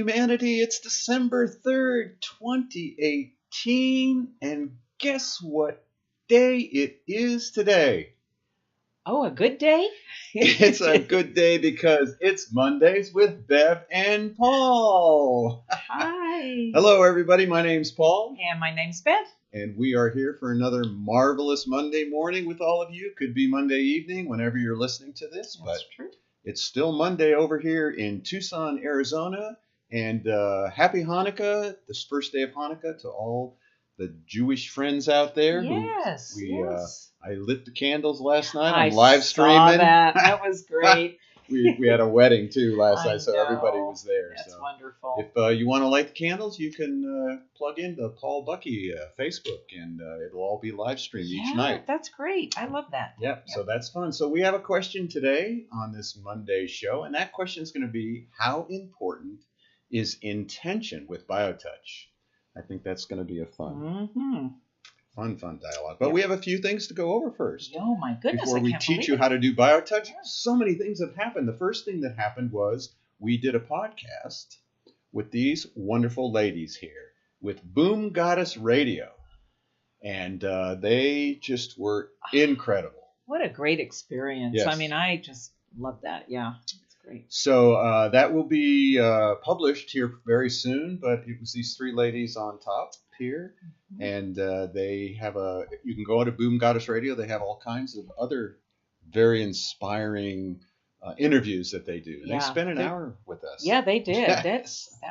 humanity. It's December 3rd, 2018. And guess what day it is today? Oh, a good day? It's a good day because it's Mondays with Bev and Paul. Hi. Hello, everybody. My name's Paul. And my name's Bev. And we are here for another marvelous Monday morning with all of you. Could be Monday evening whenever you're listening to this. That's but true. It's still Monday over here in Tucson, Arizona. And happy Hanukkah, this first day of Hanukkah, to all the Jewish friends out there. Yes. I lit the candles last night. I I'm live streaming. Saw that. That was great. we had a wedding too last night, so know. everybody was there. That's so wonderful. If you want to light the candles, you can plug into Paul Bucky Facebook, and it'll all be live streamed each night. That's great. I love that. Yep, so that's fun. So we have a question today on this Monday show, and that question is going to be, how important is intention with BioTouch? I think that's going to be a fun dialogue. But we have a few things to go over first. Oh, my goodness. Before we teach you how to do BioTouch, so many things have happened. The first thing that happened was we did a podcast with these wonderful ladies here with Boom Goddess Radio. And they just were incredible. What a great experience. Yes. I mean, I just love that. Yeah, it's great. So that will be published here very soon. But it was these three ladies on top here. And they have you can go to Boom Goddess Radio. They have all kinds of other very inspiring interviews that they do. Yeah, they spent an hour with us. Yeah, they did. That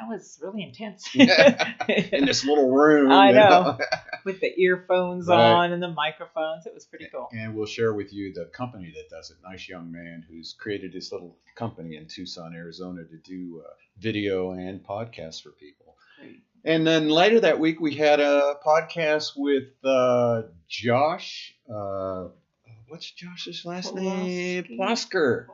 was really intense. In this little room. I know. With the earphones Right. on and the microphones. It was pretty cool. And we'll share with you the company that does it. Nice young man who's created this little company in Tucson, Arizona to do video and podcasts for people. Great. And then later that week, we had a podcast with Josh. What's Josh's last name? Plosker.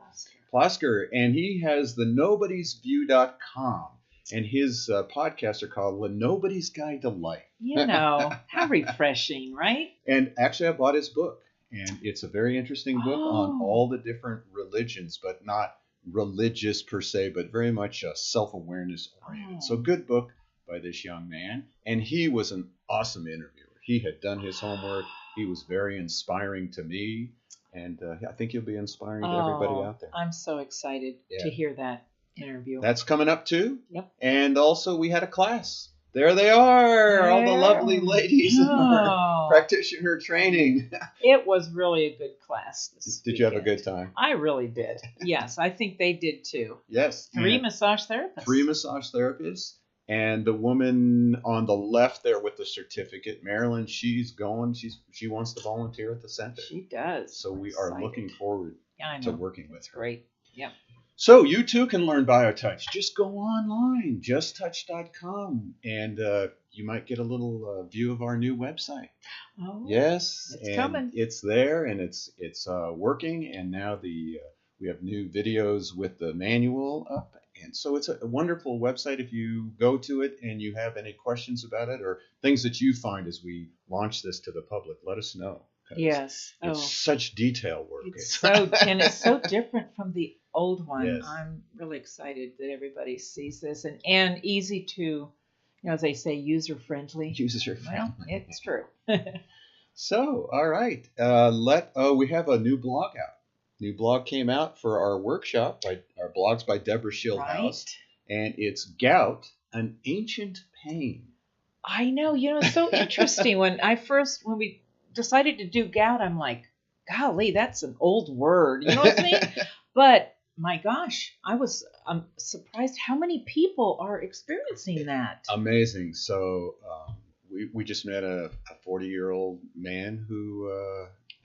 And he has the nobodiesview.com. And his podcasts are called The Nobody's Guide to Life. You know, how refreshing, right? And actually, I bought his book. And it's a very interesting book on all the different religions, but not religious per se, but very much self-awareness oriented. So good book by this young man. And he was an awesome interviewer. He had done his homework. He was very inspiring to me. And I think he'll be inspiring to everybody out there. I'm so excited to hear that interview. That's coming up too. Yep. And also we had a class. There they are, all the lovely ladies in our practitioner training. It was really a good class this Did you have a good time? I really did. Yes, I think they did too. Yes. Three massage therapists. And the woman on the left there with the certificate, Marilyn, she's going. She wants to volunteer at the center. She does. So we are looking forward to working with her. Great. Yep. So you too can learn BioTouch. Just go online, justtouch.com, and you might get a little view of our new website. Oh, yes, it's coming. It's there, and it's working. And now we have new videos with the manual up. And so it's a wonderful website. If you go to it and you have any questions about it or things that you find as we launch this to the public, let us know. Yes. It's such detail work. It's so different from the old one. Yes. I'm really excited that everybody sees this and easy to, as they say, user-friendly. User-friendly. Well, it's true. So, all right. We have a new blog out. New blog came out for our workshop our blogs by Deborah Schildhouse, and it's Gout, an Ancient Pain. I know, it's so interesting. When we decided to do gout, I'm like, golly, that's an old word. You know what I mean? But my gosh, I'm surprised how many people are experiencing that. Amazing. So we just met a 40-year-old man who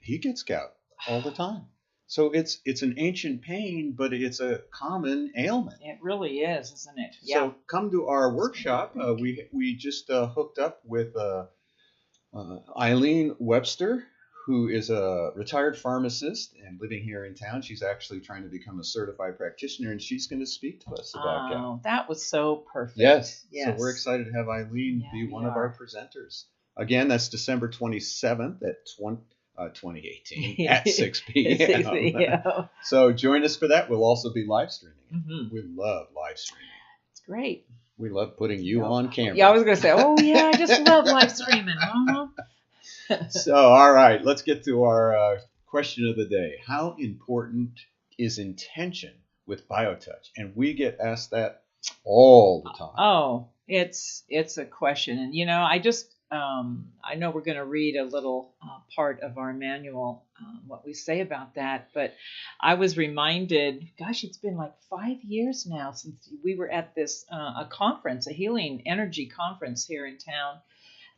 he gets gout all the time. So it's an ancient pain, but it's a common ailment. It really is, isn't it? So come to our workshop. We just hooked up with Eileen Webster, who is a retired pharmacist and living here in town. She's actually trying to become a certified practitioner, and she's going to speak to us about gout. Oh, that was so perfect. Yes. So we're excited to have Eileen be one of our presenters. Again, that's December 27th at 2018 at 6 p.m. So join us for that. We'll also be live streaming. Mm-hmm. We love live streaming. It's great. We love putting you on camera. Yeah, I was going to say, oh, yeah, I just love live streaming. So, all right, let's get to our question of the day. How important is intention with BioTouch? And we get asked that all the time. Oh, it's a question. And, I know we're going to read a little part of our manual, what we say about that. But I was reminded, gosh, it's been like 5 years now since we were at this a conference, a healing energy conference here in town,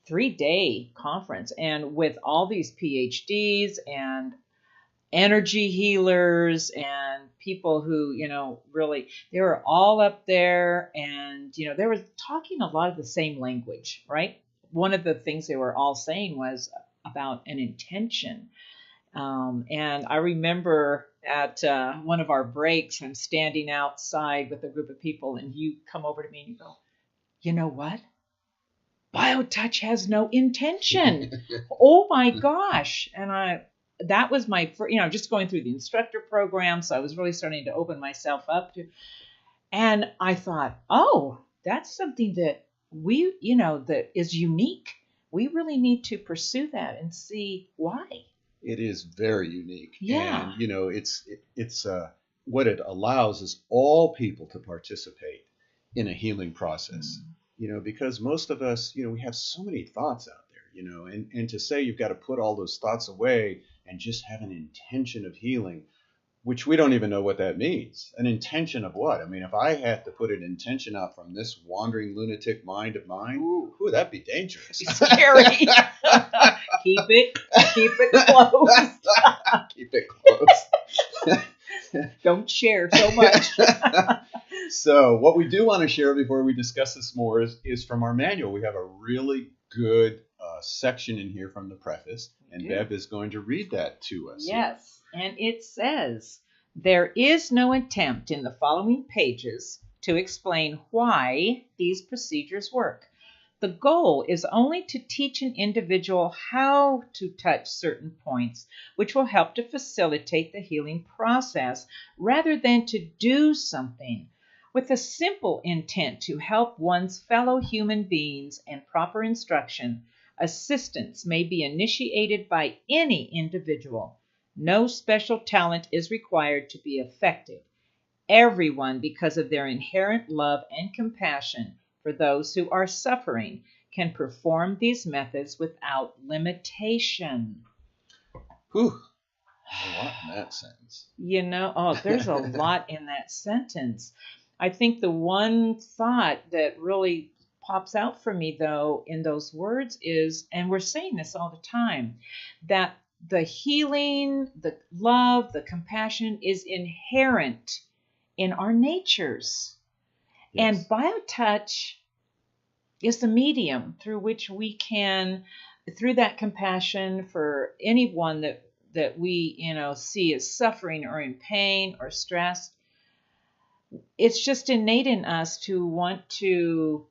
3-day conference, and with all these PhDs and energy healers and people who, really, they were all up there, and, they were talking a lot of the same language, right? One of the things they were all saying was about an intention. And I remember at one of our breaks, I'm standing outside with a group of people, and you come over to me and you go, you know what? BioTouch has no intention. Oh my gosh. And that was my first, just going through the instructor program. So I was really starting to open myself up to, and I thought, oh, that's something that we, that is unique. We really need to pursue that and see why. It is very unique. Yeah. And, it's what it allows is all people to participate in a healing process. Because most of us, we have so many thoughts out there, and to say you've got to put all those thoughts away and just have an intention of healing, which we don't even know what that means. An intention of what? I mean, if I had to put an intention out from this wandering lunatic mind of mine, ooh, that'd be dangerous. It's scary. Keep it close. Keep it close. Don't share so much. So what we do want to share before we discuss this more is from our manual. We have a really good section in here from the preface, and Bev is going to read that to us. Yes, and it says, there is no attempt in the following pages to explain why these procedures work. The goal is only to teach an individual how to touch certain points, which will help to facilitate the healing process rather than to do something. With a simple intent to help one's fellow human beings and proper instruction, assistance may be initiated by any individual. No special talent is required to be effective. Everyone, because of their inherent love and compassion for those who are suffering, can perform these methods without limitation. Whew. A lot in that sentence. There's a lot in that sentence. I think the one thought that really pops out for me, though, in those words is, and we're saying this all the time, that the healing, the love, the compassion is inherent in our natures. Yes. And BioTouch is the medium through which we can, through that compassion for anyone that we, see as suffering or in pain or stressed, it's just innate in us to want to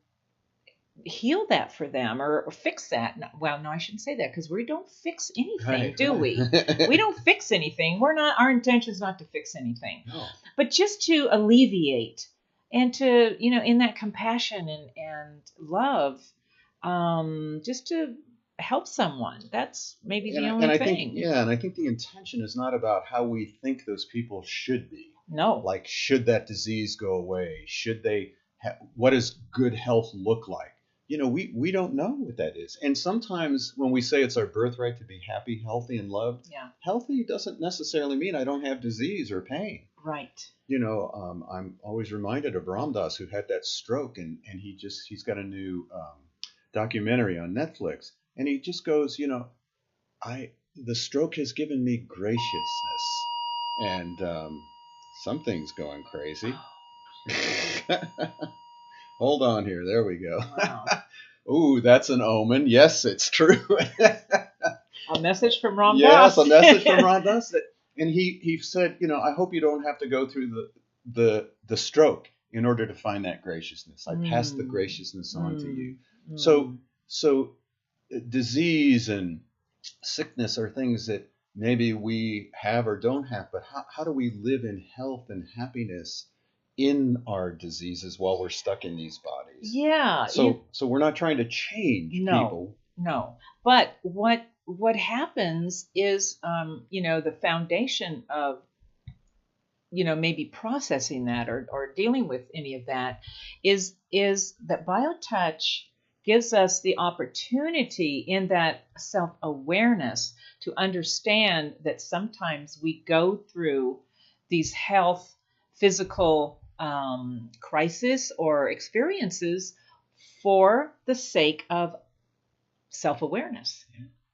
heal that for them or fix that. Well, no, I shouldn't say that, because we don't fix anything, do we? We don't fix anything. Our intention is not to fix anything, but just to alleviate and to, in that compassion and love, just to help someone. That's maybe the only thing. And I think the intention is not about how we think those people should be. No. Like, should that disease go away? Should they what does good health look like? We don't know what that is. And sometimes when we say it's our birthright to be happy, healthy, and loved, healthy doesn't necessarily mean I don't have disease or pain. Right. I'm always reminded of Ram Dass, who had that stroke, and he's got a new documentary on Netflix, and he just goes, the stroke has given me graciousness, and something's going crazy. Hold on here. There we go. Wow. Ooh, that's an omen. Yes, it's true. A message from Ram Dass. Yes, a message from Ram Dass. And he said, I hope you don't have to go through the stroke in order to find that graciousness. I pass the graciousness on to you. So disease and sickness are things that maybe we have or don't have, but how do we live in health and happiness in our diseases while we're stuck in these bodies. Yeah. So we're not trying to change people. No. But what happens is, the foundation of, maybe processing that or dealing with any of that is that BioTouch gives us the opportunity in that self-awareness to understand that sometimes we go through these health, physical crisis or experiences for the sake of self-awareness,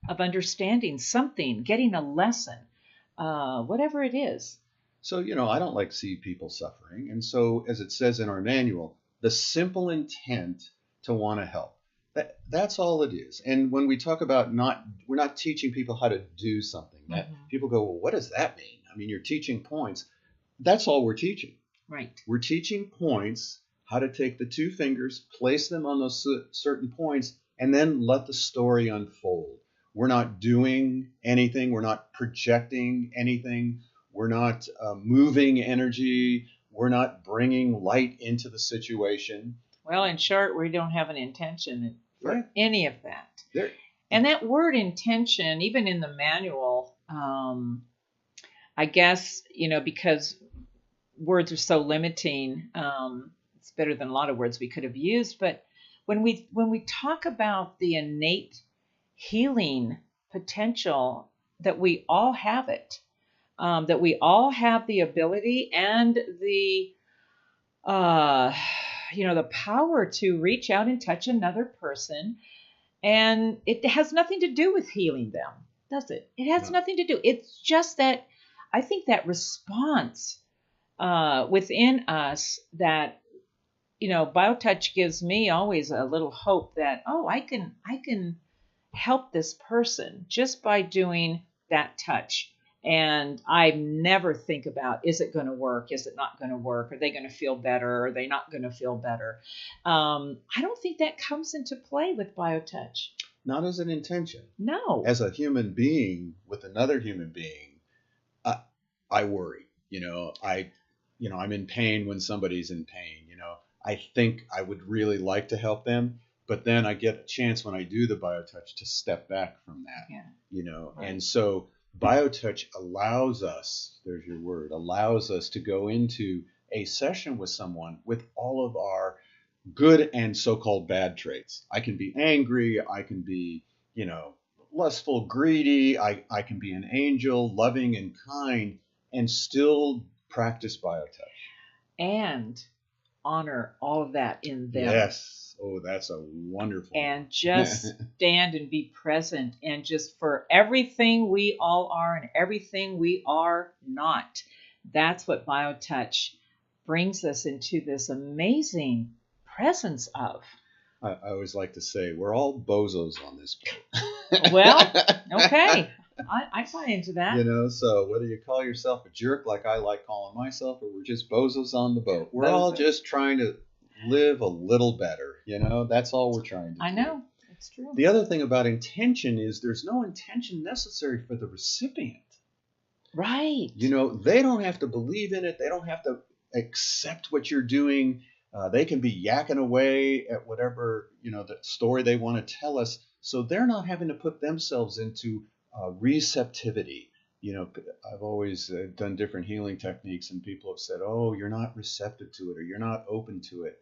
of understanding something, getting a lesson, whatever it is. So, I don't like to see people suffering. And so, as it says in our manual, the simple intent to want to help. That's all it is. And when we talk about we're not teaching people how to do something. That people go, well, what does that mean? I mean, you're teaching points. That's all we're teaching. Right. We're teaching points, how to take the two fingers, place them on those certain points, and then let the story unfold. We're not doing anything. We're not projecting anything. We're not moving energy. We're not bringing light into the situation. Well, in short, we don't have an intention for any of that. There. And that word intention, even in the manual, I guess, because words are so limiting, it's better than a lot of words we could have used. But when we talk about the innate healing potential, that we all have it, that we all have the ability and the the power to reach out and touch another person. And it has nothing to do with healing them, does it? It has nothing to do. It's just that I think that response within us that, BioTouch gives me always a little hope that, I can help this person just by doing that touch. And I never think about, is it going to work? Is it not going to work? Are they going to feel better? Are they not going to feel better? I don't think that comes into play with BioTouch. Not as an intention. No. As a human being with another human being, I worry. I'm in pain when somebody's in pain. I think I would really like to help them, but then I get a chance when I do the BioTouch to step back from that. Yeah. Right. And so BioTouch allows us, there's your word, allows us to go into a session with someone with all of our good and so-called bad traits. I can be angry. I can be, lustful, greedy. I can be an angel, loving and kind, and still practice BioTouch. And honor all of that in them. Yes. Oh, that's a wonderful And just stand and be present, and just for everything we all are and everything we are not. That's what BioTouch brings us into this amazing presence of. I always like to say we're all bozos on this boat. Well, okay. I buy into that. So whether you call yourself a jerk like I like calling myself, or we're just bozos on the boat, we're all just trying to live a little better. That's all we're trying to do. I know. It's true. The other thing about intention is there's no intention necessary for the recipient. Right. They don't have to believe in it. They don't have to accept what you're doing. They can be yakking away at whatever, the story they want to tell us. So they're not having to put themselves into receptivity. I've always done different healing techniques, and people have said, oh, you're not receptive to it, or you're not open to it.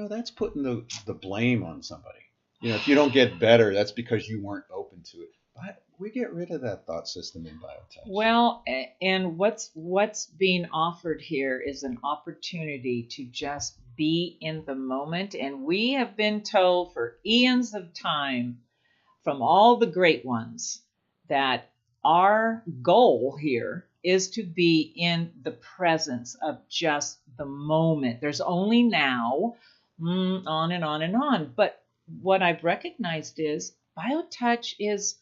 That's putting the blame on somebody. If you don't get better, that's because you weren't open to it. But we get rid of that thought system in BioTouch. Well, and what's being offered here is an opportunity to just be in the moment. And we have been told for eons of time from all the great ones that our goal here is to be in the presence of just the moment. There's only now, on and on and on. But what I've recognized is BioTouch is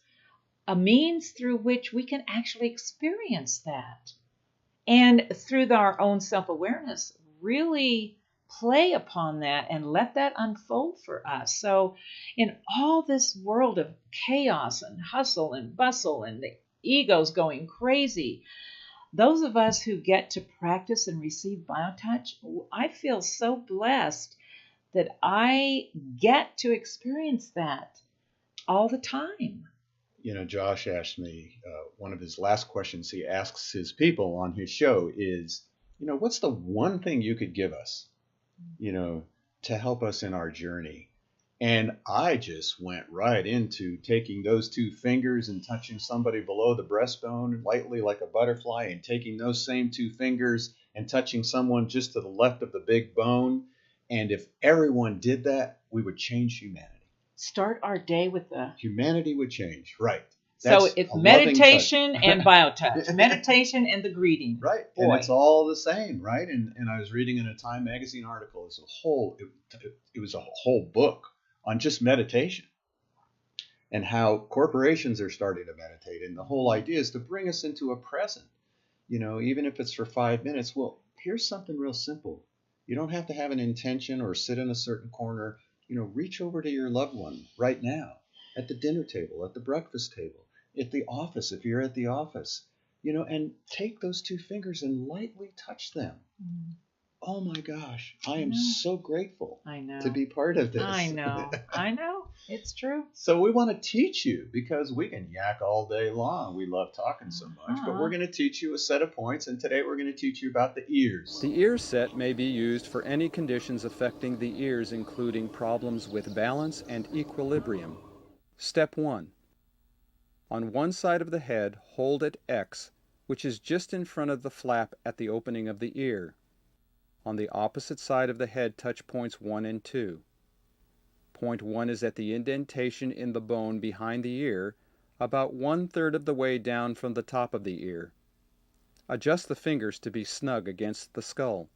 a means through which we can actually experience that. And through our own self-awareness, really play upon that and let that unfold for us. So in all this world of chaos and hustle and bustle and the ego's going crazy, those of us who get to practice and receive BioTouch, I feel so blessed that I get to experience that all the time. Josh asked me, one of his last questions he asks his people on his show is, what's the one thing you could give us, to help us in our journey? And I just went right into taking those two fingers and touching somebody below the breastbone lightly like a butterfly, and taking those same two fingers and touching someone just to the left of the big bone. And if everyone did that, we would change humanity. Start our day with humanity would change, right? So it's meditation and BioTouch, meditation and the greeting, right? Boy. And it's all the same, right? And I was reading in a Time magazine article. It was a whole book on just meditation and how corporations are starting to meditate. And the whole idea is to bring us into a present. Even if it's for 5 minutes. Well, here's something real simple. You don't have to have an intention or sit in a certain corner. Reach over to your loved one right now, at the dinner table, at the breakfast table, at the office, if you're at the office, and take those two fingers and lightly touch them. Mm. Oh my gosh, I am so grateful to be part of this. I know. It's true. So we want to teach you, because we can yak all day long. We love talking so much, but we're going to teach you a set of points, and today we're going to teach you about the ears. The ear set may be used for any conditions affecting the ears, including problems with balance and equilibrium. Step 1. On one side of the head, hold at X, which is just in front of the flap at the opening of the ear. On the opposite side of the head, touch points 1 and 2. Point 1 is at the indentation in the bone behind the ear, about 1/3 of the way down from the top of the ear. Adjust the fingers to be snug against the skull.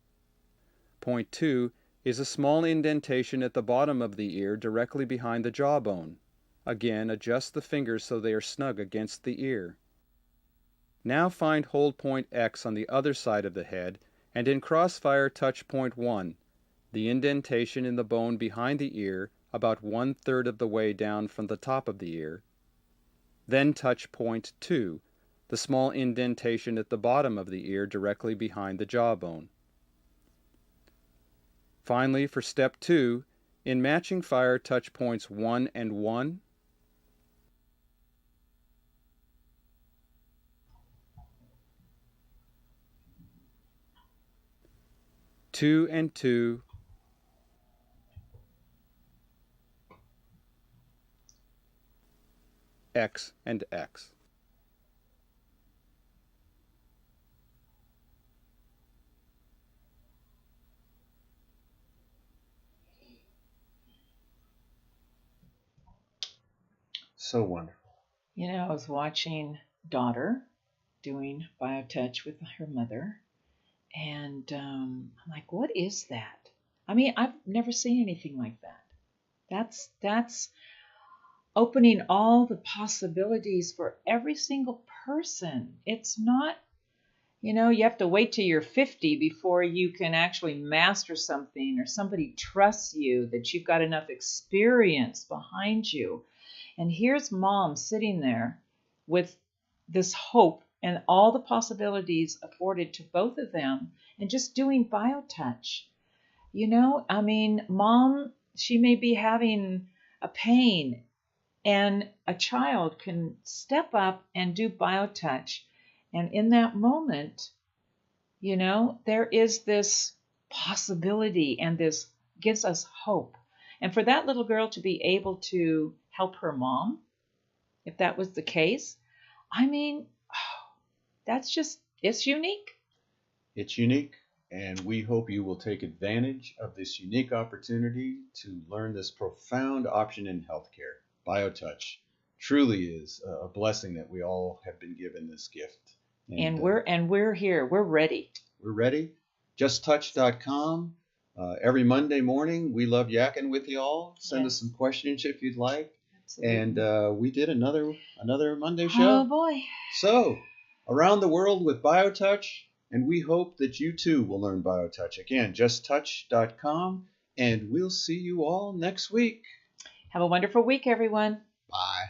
Point 2 is a small indentation at the bottom of the ear directly behind the jawbone. Again, adjust the fingers so they are snug against the ear. Now find hold point X on the other side of the head, and in crossfire touch point 1, the indentation in the bone behind the ear, about 1/3 of the way down from the top of the ear. Then touch point 2, the small indentation at the bottom of the ear directly behind the jawbone. Finally, for step 2, in matching fire touch points 1 and 1, 2 and 2, X and X. So wonderful. I was watching daughter doing BioTouch with her mother, and I'm like, what is that? I mean, I've never seen anything like that. That's opening all the possibilities for every single person. It's not, you have to wait till you're 50 before you can actually master something, or somebody trusts you, that you've got enough experience behind you. And here's Mom sitting there with this hope and all the possibilities afforded to both of them, and just doing BioTouch. I mean, Mom, she may be having a pain, and a child can step up and do BioTouch. And in that moment, there is this possibility, and this gives us hope. And for that little girl to be able to help her mom, if that was the case, I mean, it's unique. It's unique, and we hope you will take advantage of this unique opportunity to learn this profound option in healthcare. BioTouch truly is a blessing that we all have been given this gift. And we're here. We're ready. We're ready. justtouch.com. Every Monday morning, we love yakking with you all. Send us some questions if you'd like. Absolutely. And we did another Monday show. Oh boy! So, around the world with BioTouch, and we hope that you too will learn BioTouch. Again, justtouch.com, and we'll see you all next week. Have a wonderful week, everyone. Bye.